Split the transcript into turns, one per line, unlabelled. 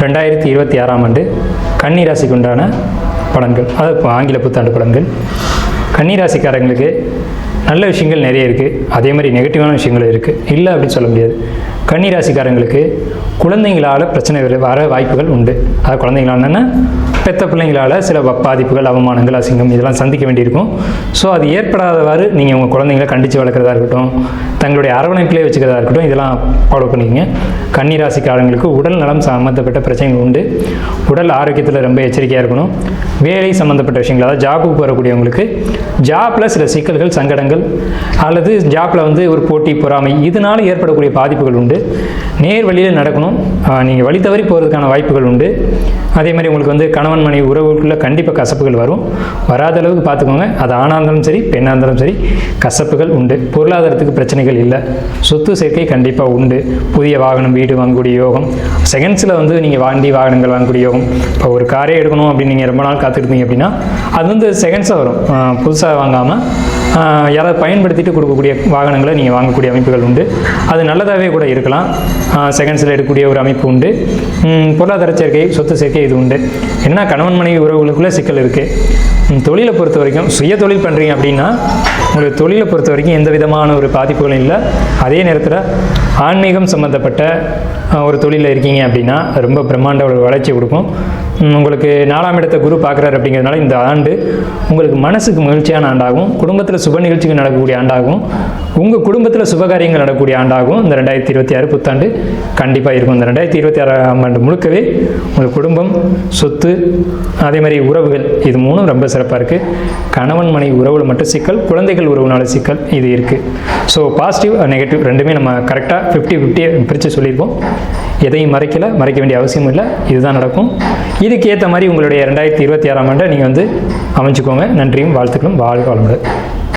2026ஆம் ஆண்டு கன்னி ராசிக்கு உண்டான பலன்கள், அது ஆங்கில புத்தாண்டு பலன்கள். கன்னி ராசிக்காரங்களுக்கு நல்ல விஷயங்கள் நிறைய இருக்குது, அதே மாதிரி நெகட்டிவான விஷயங்களும் இருக்குது, இல்லை அப்படின்னு சொல்ல முடியாது. கன்னி ராசிக்காரங்களுக்கு குழந்தைங்களால் பிரச்சனை வர வாய்ப்புகள் உண்டு. அது குழந்தைங்களால் என்னென்னா பெற்ற பிள்ளைங்களால் சில பாதிப்புகள், அவமானங்கள், அசிங்கம் இதெல்லாம் சந்திக்க வேண்டியிருக்கும். ஸோ அது ஏற்படாதவாறு நீங்கள் உங்கள் குழந்தைங்களை கண்டித்து வளர்க்குறதா இருக்கட்டும், தங்களுடைய அரவணைப்பிலே வச்சுக்கிறதா இருக்கட்டும், இதெல்லாம் ஃபாலோ பண்ணிக்கங்க. கன்னி ராசிக்காரங்களுக்கு உடல் நலம் சம்மந்தப்பட்ட பிரச்சனைகள் உண்டு. உடல் ஆரோக்கியத்தில் ரொம்ப எச்சரிக்கையாக இருக்கணும். வேலை சம்மந்தப்பட்ட விஷயங்கள், அதாவது ஜாபுக்கு போகக்கூடியவங்களுக்கு ஜாப்பில் சில சிக்கல்கள், சங்கடங்கள், அல்லது ஜாப்பில் ஒரு போட்டி, பொறாமை இதனால் ஏற்படக்கூடிய பாதிப்புகள் உண்டு. நேர் வழியில் நடக்கணும். நீங்கள் வழி தவறி போகிறதுக்கான வாய்ப்புகள் உண்டு. அதே மாதிரி உங்களுக்கு கணவன் மனைவி உறவுக்குள்ளே கண்டிப்பாக கசப்புகள் வரும். வராத அளவுக்கு பார்த்துக்கோங்க. அது ஆணாக இருந்தாலும் சரி, பெண்ணாக இருந்தாலும் சரி, கசப்புகள் உண்டு. பொருளாதாரத்துக்கு பிரச்சனைகள் இல்லை. சொத்து சேர்க்கை கண்டிப்பாக உண்டு. புதிய வாகனம், வீடு வாங்கக்கூடிய யோகம். செகண்ட்ஸில் நீங்கள் வண்டி வாகனங்கள் வாங்கக்கூடிய யோகம். இப்போ ஒரு காரே எடுக்கணும் அப்படின்னு நீங்கள் ரொம்ப நாள் காத்துருந்தீங்க அப்படின்னா அது செகண்ட்ஸாக வரும். புதுசாக வாங்காமல் யாராவது பயன்படுத்திட்டு கொடுக்கக்கூடிய வாகனங்களை நீங்கள் வாங்கக்கூடிய அமைப்புகள் உண்டு. அது நல்லதாகவே கூட இருக்கலாம். செகண்ட்ஸில் எடுக்கக்கூடிய ஒரு அமைப்பு உண்டு. பொருளாதார சேர்க்கை, சொத்து சேர்க்கை இது உண்டு. என்ன கணவன் மனைவி உறவுகளுக்குள்ளே சிக்கல் இருக்குது. தொழிலை பொறுத்த வரைக்கும் சுய தொழில் பண்ணுறீங்க அப்படின்னா உங்களுக்கு தொழிலை பொறுத்த வரைக்கும் எந்த விதமான ஒரு பாதிப்புகளும் இல்லை. அதே நேரத்தில் ஆன்மீகம் சம்மந்தப்பட்ட ஒரு தொழிலில் இருக்கீங்க அப்படின்னா ரொம்ப பிரம்மாண்ட ஒரு வளர்ச்சி கொடுக்கும். உங்களுக்கு 4ஆம் இடத்தை குரு பார்க்குறாரு அப்படிங்கிறதுனால இந்த ஆண்டு உங்களுக்கு மனசுக்கு மகிழ்ச்சியான ஆண்டாகும். குடும்பத்தில் சுப நிகழ்ச்சிகள் நடக்கக்கூடிய ஆண்டாகும். உங்கள் குடும்பத்தில் சுபகாரியங்கள் நடக்கக்கூடிய ஆண்டாகும். இந்த 2026 புத்தாண்டு கண்டிப்பாக இருக்கும். இந்த 2026ஆம் ஆண்டு முழுக்கவே உங்கள் குடும்பம், சொத்து, அதே மாதிரி உறவுகள் இது மூணும் ரொம்ப சிறப்பாக இருக்குது. கணவன் மனைவி உறவுல மட்டும் சிக்கல், குழந்தைகள் உறவுனால சிக்கல் இது இருக்குது. ஸோ பாசிட்டிவ், நெகட்டிவ் ரெண்டுமே நம்ம கரெக்டாக 50-50 பிரித்து சொல்லியிருப்போம். எதையும் மறைக்க வேண்டிய அவசியம் இல்லை. இதுதான் நடக்கும். இதுக்கு ஏற்ற மாதிரி உங்களுடைய 2026ஆம் ஆண்டை நீங்கள் அமைச்சுக்கோங்க. நன்றியும் வாழ்த்துக்களும். வாழ்க வளமுடன்.